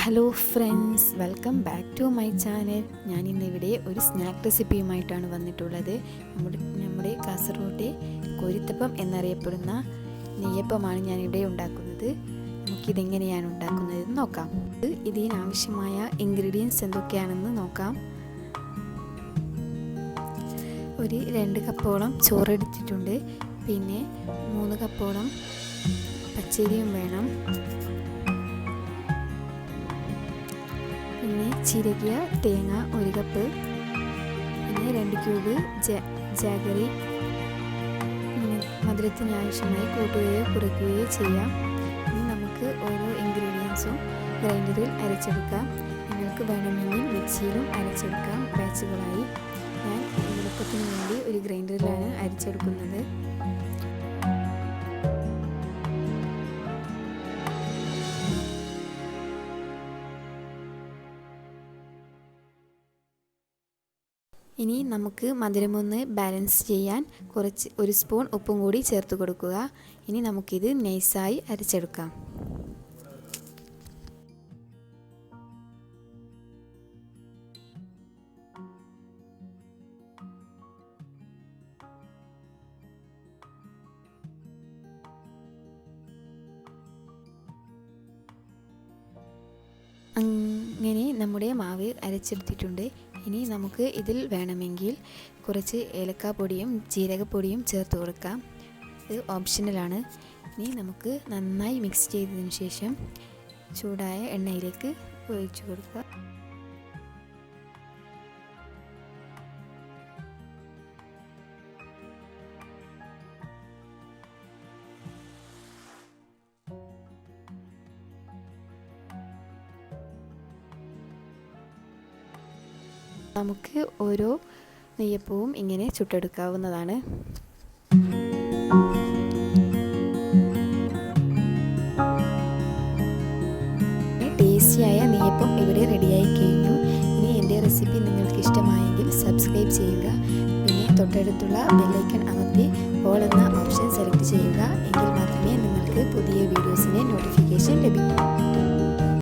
Hello friends, welcome back to my channel. ഞാൻ ഇന്നിവിടെ ഒരു സ്നാക്ക് റെസിപ്പിയുമായിട്ടാണ് വന്നിട്ടുള്ളത്. നമ്മുടെ കാസർഗോഡ് കോരിത്തപ്പം എന്നറിയപ്പെടുന്ന നെയ്യപ്പമാണ് ഞാനിവിടെ ഉണ്ടാക്കുന്നത്. നമുക്കിതെങ്ങനെയാണ് ഉണ്ടാക്കുന്നതെന്ന് നോക്കാം. ഇതിനാവശ്യമായ ഇൻഗ്രീഡിയൻസ് എന്തൊക്കെയാണെന്ന് നോക്കാം. ഒരു 2 കപ്പോളം ചോറെടുത്തിട്ടുണ്ട്. പിന്നെ 3 കപ്പോളം പച്ചരിയും വേണം. പിന്നെ ചിരകിയ തേങ്ങ 1 കപ്പ്, പിന്നെ 2 ക്യൂബ് ജാഗറി. മധുരത്തിന് ആവശ്യമായി കൂട്ടുകയോ കുറയ്ക്കുകയോ ചെയ്യാം. ഇനി നമുക്ക് ഓരോ ഇൻഗ്രീഡിയൻസും ഗ്രൈൻഡറിൽ അരച്ചെടുക്കാം. നിങ്ങൾക്ക് വേണമെങ്കിൽ മിക്സിയിലും അരച്ചെടുക്കാം ബാച്ചുകളായി. ഞാൻ എളുപ്പത്തിന് വേണ്ടി ഒരു ഗ്രൈൻഡറിലാണ് അരച്ചെടുക്കുന്നത്. ഇനി നമുക്ക് മധുരമൊന്ന് ബാലൻസ് ചെയ്യാൻ ഒരു സ്പൂൺ ഉപ്പും കൂടി ചേർത്ത് കൊടുക്കുക. ഇനി നമുക്കിത് നൈസായി അരച്ചെടുക്കാം. അങ്ങനെ നമ്മുടെ മാവ് അരച്ചെടുത്തിട്ടുണ്ട്. ഇനി നമുക്ക് ഇതിൽ വേണമെങ്കിൽ കുറച്ച് ഏലക്കാപ്പൊടിയും ജീരകപ്പൊടിയും ചേർത്ത് കൊടുക്കാം. ഇത് ഓപ്ഷണലാണ്. ഇനി നമുക്ക് നന്നായി മിക്സ് ചെയ്തതിന് ശേഷം ചൂടായ എണ്ണയിലേക്ക് ഒഴിച്ചു കൊടുക്കുക. നമുക്ക് ഓരോ നെയ്യപ്പവും ഇങ്ങനെ ചുട്ടെടുക്കാവുന്നതാണ്. ടേസ്റ്റിയായ നെയ്യപ്പം ഇവിടെ റെഡിയായി കഴിഞ്ഞു. ഇനി എൻ്റെ റെസിപ്പി നിങ്ങൾക്ക് ഇഷ്ടമായെങ്കിൽ സബ്സ്ക്രൈബ് ചെയ്യുക. പിന്നെ തൊട്ടടുത്തുള്ള ബെല്ലൈക്കൺ അമർത്തി ഓൾ എന്ന ഓപ്ഷൻ സെലക്ട് ചെയ്യുക. എങ്കിൽ മാത്രമേ നിങ്ങൾക്ക് പുതിയ വീഡിയോസിൻ്റെ നോട്ടിഫിക്കേഷൻ ലഭിക്കൂ.